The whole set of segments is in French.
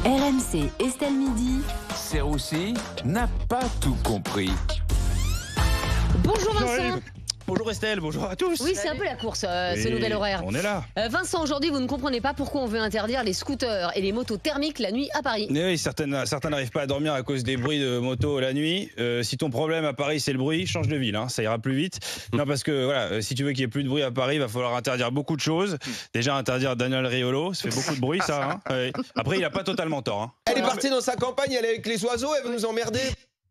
RMC Estelle Midi. Serroussi n'a pas tout compris. Bonjour Vincent. Bonjour Estelle, bonjour à tous. Oui, c'est un peu la course, ce nouvel horaire. On est là. Vincent, aujourd'hui, vous ne comprenez pas pourquoi on veut interdire les scooters et les motos thermiques la nuit à Paris. Oui, certains n'arrivent pas à dormir à cause des bruits de moto la nuit. Si ton problème à Paris, c'est le bruit, change de ville, hein, ça ira plus vite. Non, parce que voilà, si tu veux qu'il y ait plus de bruit à Paris, il va falloir interdire beaucoup de choses. Déjà, interdire Daniel Riolo, ça fait beaucoup de bruit, ça. Hein. Ouais. Après, il n'a pas totalement tort. Hein. Elle est partie dans sa campagne, elle est avec les oiseaux, elle veut nous emmerder.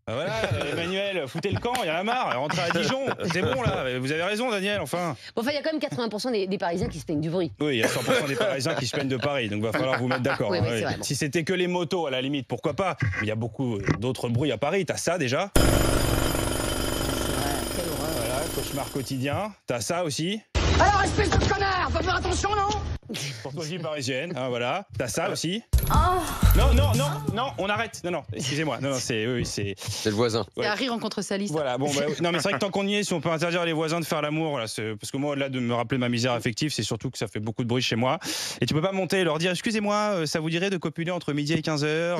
Ah voilà, Emmanuel, foutez le camp, il y en a marre, rentrez à Dijon, c'est bon là, vous avez raison Daniel, enfin. Bon, enfin, il y a quand même 80% des Parisiens qui se plaignent du bruit. Oui, il y a 100% des Parisiens qui se plaignent de Paris, donc il va falloir vous mettre d'accord. Oui, hein, oui, ouais. Si c'était que les motos, à la limite, pourquoi pas. Mais il y a beaucoup d'autres bruits à Paris, t'as ça déjà. Quelle horreur. Voilà, cauchemar quotidien, t'as ça aussi. Alors, espèce de connard, faut faire attention, non? Courtoisie parisienne, hein, voilà. T'as ça aussi. Oh. Non, on arrête. Non, excusez-moi. Non, c'est C'est le voisin. C'est Harry rencontre Sally. Voilà, bon, bah, non, mais c'est vrai que tant qu'on y est, si on peut interdire les voisins de faire l'amour, voilà, parce que moi, au-delà de me rappeler ma misère affective, c'est surtout que ça fait beaucoup de bruit chez moi. Et tu peux pas monter et leur dire, excusez-moi, ça vous dirait de copuler entre midi et 15h.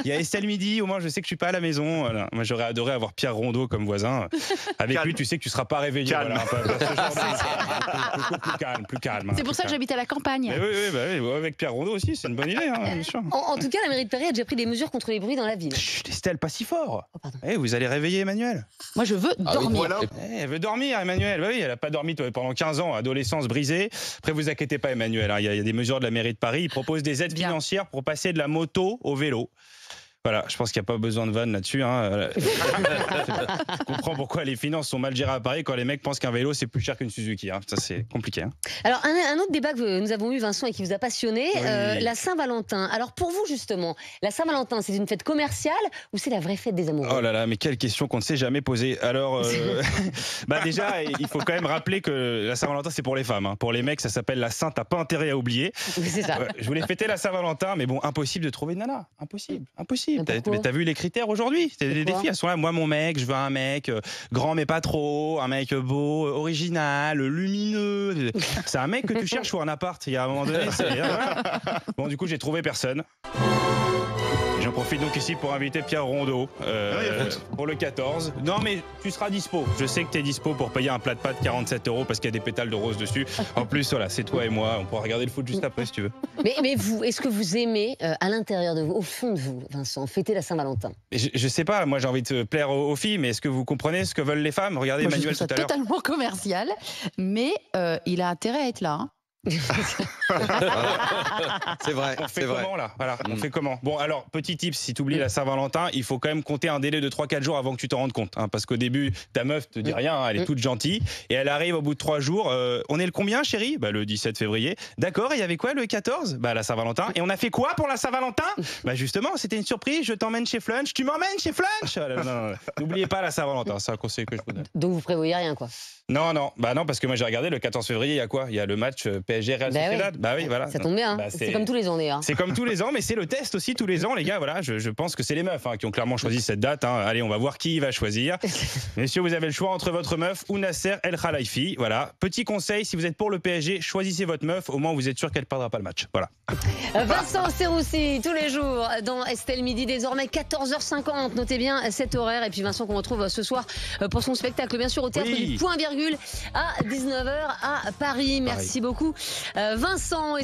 Il y a Estelle Midi, au moins je sais que je suis pas à la maison. Voilà. Moi, j'aurais adoré avoir Pierre Rondeau comme voisin. Avec lui, tu sais que tu seras pas réveillé. Calme. Voilà, pas ce genre de... plus calme. C'est pour ça que j'habite à la campagne. Mais oui, avec Pierre Rondeau aussi, c'est une bonne idée, hein, bien sûr. En tout cas, la mairie de Paris a déjà pris des mesures contre les bruits dans la ville. Chut, Estelle, pas si fort. Oh, pardon. Vous allez réveiller Emmanuel. Moi, je veux dormir. Voilà. Elle veut dormir, Emmanuel. Bah oui, elle n'a pas dormi pendant 15 ans, adolescence brisée. Après, vous inquiétez pas, Emmanuel. Il y a des mesures de la mairie de Paris. Ils proposent des aides financières pour passer de la moto au vélo. Voilà, je pense qu'il n'y a pas besoin de vanne là-dessus. Hein. Je comprends pourquoi les finances sont mal gérées à Paris quand les mecs pensent qu'un vélo c'est plus cher qu'une Suzuki. Hein. Ça, c'est compliqué. Hein. Alors, un autre débat que nous avons eu, Vincent, et qui vous a passionné, Oui. la Saint-Valentin. Alors, pour vous, justement, la Saint-Valentin, c'est une fête commerciale ou c'est la vraie fête des amoureux? Oh là là, mais quelle question qu'on ne s'est jamais posée. Alors, bah déjà, il faut quand même rappeler que la Saint-Valentin, c'est pour les femmes. Hein. Pour les mecs, ça s'appelle la Sainte, t'as pas intérêt à oublier. Oui, c'est ça. Je voulais fêter la Saint-Valentin, mais bon, impossible de trouver de nana. Impossible. Pourquoi T'as vu les critères aujourd'hui? Les défis, elles sont là. Moi, mon mec, je veux un mec grand mais pas trop, un mec beau, original, lumineux. C'est un mec que tu cherches ou un appart. Il y a un moment donné, bon, du coup, j'ai trouvé personne. J'en profite donc ici pour inviter Pierre Rondeau pour le 14. Non, mais tu seras dispo. Je sais que tu es dispo pour payer un plat de pâtes 47 € parce qu'il y a des pétales de rose dessus. En plus, voilà, c'est toi et moi. On pourra regarder le foot juste après si tu veux. Mais vous, est-ce que vous aimez, à l'intérieur de vous, au fond de vous, Vincent, fêter la Saint-Valentin? Je sais pas, moi j'ai envie de plaire aux filles, mais est-ce que vous comprenez ce que veulent les femmes? Regardez Moi, je Emmanuel trouve tout ça à l'heure. totalement commercial, mais il a intérêt à être là. Hein. C'est vrai. On fait comment là? Voilà, on fait comment? Bon, alors, petit tip, si tu oublies la Saint-Valentin, il faut quand même compter un délai de 3-4 jours avant que tu t'en rendes compte. Hein, parce qu'au début, ta meuf te dit rien, hein, elle est toute gentille. Et elle arrive au bout de 3 jours. On est le combien, chérie? Bah, le 17 février. D'accord, et il y avait quoi le 14? Bah, la Saint-Valentin. Et on a fait quoi pour la Saint-Valentin? Bah, justement, c'était une surprise. Je t'emmène chez Flunch. Tu m'emmènes chez Flunch? Non. N'oubliez pas la Saint-Valentin, c'est un conseil que je vous donne. Donc vous prévoyez rien, quoi? Non, parce que moi j'ai regardé le 14 février, il y a quoi? Il y a le match PSG Real Sociedad. Bah oui, voilà. Ça tombe bien, hein. Bah, c'est comme tous les ans d'ailleurs. C'est comme tous les ans, mais c'est le test aussi tous les ans, les gars. Voilà, je pense que c'est les meufs qui ont clairement choisi cette date. Hein. Allez, on va voir qui va choisir. Messieurs, vous avez le choix entre votre meuf ou Nasser El Khelaifi. Voilà. Petit conseil, si vous êtes pour le PSG, choisissez votre meuf. Au moins, vous êtes sûr qu'elle ne perdra pas le match. Voilà. Vincent Serroussi, tous les jours dans Estelle Midi, désormais 14h50. Notez bien cet horaire. Et puis Vincent qu'on retrouve ce soir pour son spectacle, bien sûr, au théâtre du Point Virgule à 19h à Paris. Merci beaucoup, Vincent.